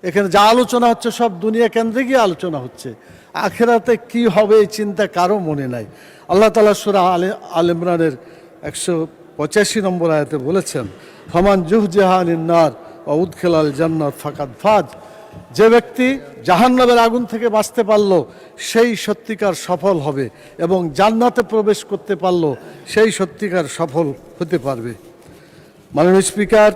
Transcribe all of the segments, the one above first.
এখানে যা আলোচনা হচ্ছে সব দুনিয়া কেন্দ্রে গিয়ে আলোচনা হচ্ছে, আখেরাতে কি হবে এই চিন্তা কারো মনে নাই। আল্লাহ তাআলা সূরা আল ইমরানের 185 নম্বর আয়াতে বলেছেন, ফামান জুহজিহা আনিন নার ওয়া উদখিলাল জান্নাত ফাকাদ ফাজ। যে ব্যক্তি জাহান্নামের আগুন থেকে বাঁচতে পারলো সেই সত্যিকার সফল হবে, এবং জান্নাতে প্রবেশ করতে পারলো সেই সত্যিকার সফল হতে পারবে। মাননীয় স্পিকার,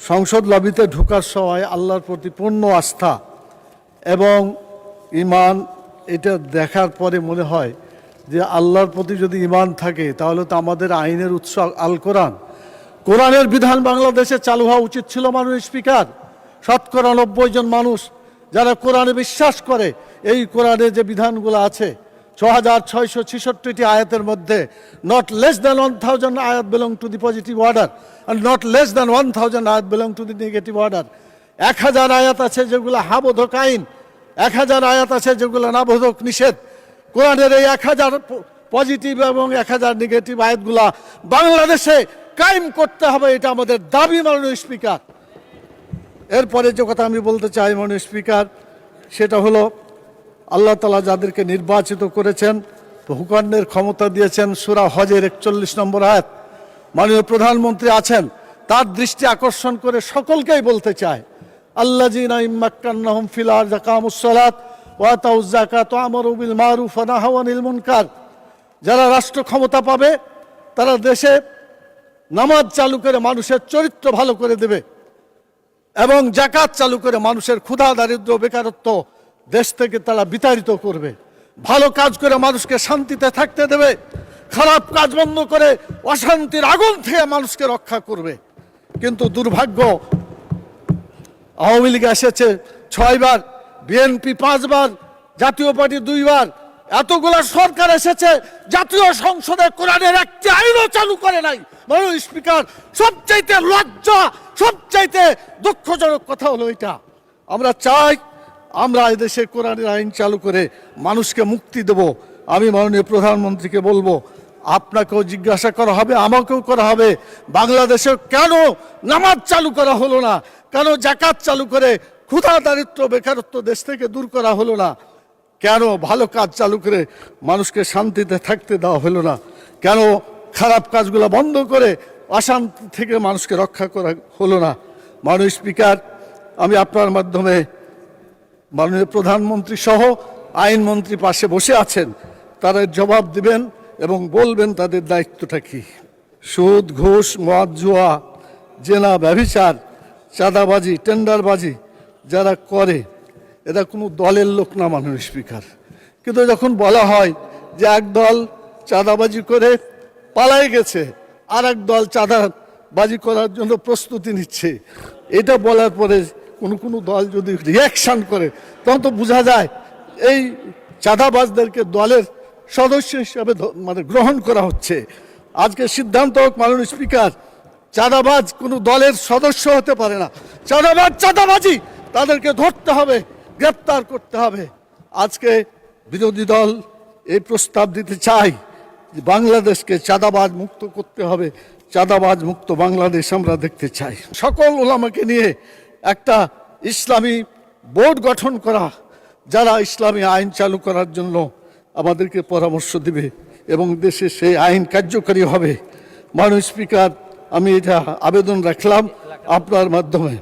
সংসদ লবিতে ঢোকার সময় আল্লাহর প্রতি পূর্ণ আস্থা এবং ঈমান, এটা দেখার পরে মনে হয় যে আল্লাহর প্রতি যদি ঈমান থাকে তাহলে তো আমাদের আইনের উৎস আল কোরআন, কোরআনের বিধান বাংলাদেশে চালু হওয়া উচিত ছিল। মাননীয় স্পিকার, শতকরা 90 জন মানুষ যারা কোরআনে বিশ্বাস করে, এই কোরআনে যে বিধানগুলো আছে 6666টি আয়াতের মধ্যে নট লেস দ্যান 1000 আয়াত belong to the positive order and not less than 1000 আয়াত belong to the negative order. 1000 আয়াত আছে যেগুলো হাবোধক আইন, 1000 আয়াত আছে যেগুলো নাবোধক নিষেধ। কোরআনের এই 1000 পজিটিভ এবং 1000 নেগেটিভ আয়াতগুলা বাংলাদেশে কায়েম করতে হবে, এটা আমাদের দাবি। মাননীয় স্পিকার, এরপরে যে কথা আমি বলতে চাই মাননীয় স্পিকার, সেটা হলো আল্লাহ তাআলা যাদেরকে নির্বাচিত করেছেন, হুকুমের ক্ষমতা দিয়েছেন, সূরা হজের 41 নম্বর আয়াত, মাননীয় প্রধানমন্ত্রী আছেন, তার দৃষ্টি আকর্ষণ করে সকলকেই বলতে চায়, আল্লাযীনা ইম্মাক্কান্নাহুম ফিল আরদি আকামুস সালাত ওয়া আতাউয যাকাত ওয়া আমারু বিল মারুফ ওয়া নাহাউ আনিল মুনকার। যারা রাষ্ট্র ক্ষমতা পাবে তারা দেশে নামাজ চালু করে মানুষের চরিত্র ভালো করে দেবে, এবং যাকাত চালু করে মানুষের ক্ষুধা দারিদ্র্য বেকারত্ব দেশ থেকে তারা বিতাড়িত করবে, ভালো কাজ করে মানুষকে শান্তিতে থাকতে দেবে, খারাপ কাজ বন্ধ করে অশান্তির আগুন থেকে মানুষকে রক্ষা করবে। কিন্তু দুর্ভাগ্য, আওয়ামী লীগ এসেছে 6 বার, বিএনপি 5 বার, জাতীয় পার্টি 2 বার, এতগুলা সরকার এসেছে, জাতীয় সংসদে কোরআনের একটি আইনও চালু করে নাই। মাননীয় স্পিকার, সবচাইতে লজ্জা, সবচাইতে দুঃখজনক কথা হলো এটা। আমরা চাই আমরা এদেশে কোরআনের আইন চালু করে মানুষকে মুক্তি দেব। আমি মাননীয় প্রধানমন্ত্রীকে বলবো, আপনাকেও জিজ্ঞাসা করা হবে, আমাকেও করা হবে, বাংলাদেশে কেন নামাজ চালু করা হলো না, কেন যাকাত চালু করে ক্ষুধা দারিদ্র্য বেকারত্ব দেশ থেকে দূর করা হলো না, কেন ভালো কাজ চালু করে মানুষকে শান্তিতে থাকতে দেওয়া হলো না, কেন খারাপ কাজগুলো বন্ধ করে অশান্তি থেকে মানুষকে রক্ষা করা হলো না। মাননীয় স্পিকার, আমি আপনার মাধ্যমে মাননীয় প্রধানমন্ত্রী সহ আইনমন্ত্রী পাশে বসে আছেন, তারা জবাব দিবেন এবং বলবেন তাদের দায়িত্বটা কি। সুদ, ঘুষ, মদ, জুয়া, জেনা, ব্যভিচার, চাঁদাবাজি, টেন্ডারবাজি যারা করে এরা কোনো দলের লোক না মাননীয় স্পিকার। কিন্তু যখন বলা হয় যে এক দল চাঁদাবাজি করে পালাই গেছে, আর এক দল চাঁদাবাজি করার জন্য প্রস্তুতি নিচ্ছে, এটা বলার পরে কোনো দল যদি রিয়াকশন করে তখন তো বোঝা যায় এই চাঁদাবাজদেরকে দলের সদস্য হিসাবে মানে গ্রহণ করা হচ্ছে। আজকে সিদ্ধান্ত হোক মাননীয় স্পিকার, চাঁদাবাজ কোনো দলের সদস্য হতে পারে না। চাঁদাবাজ চাঁদাবাজি, তাদেরকে ধরতে হবে, গ্রেপ্তার করতে হবে। আজকে বিরোধী দল এই প্রস্তাব দিতে চায় যে বাংলাদেশকে চাঁদাবাজ মুক্ত করতে হবে, চাঁদাবাজ মুক্ত বাংলাদেশ আমরা দেখতে চাই। সকল ওলামাকে নিয়ে একটা ইসলামী বোর্ড গঠন করা, যারা ইসলামী আইন চালু করার জন্য আমাদেরকে পরামর্শ দিবে এবং দেশে সেই আইন কার্যকরী হবে। মাননীয় স্পিকার, আমি এটা আবেদন রাখলাম আপনার মাধ্যমে।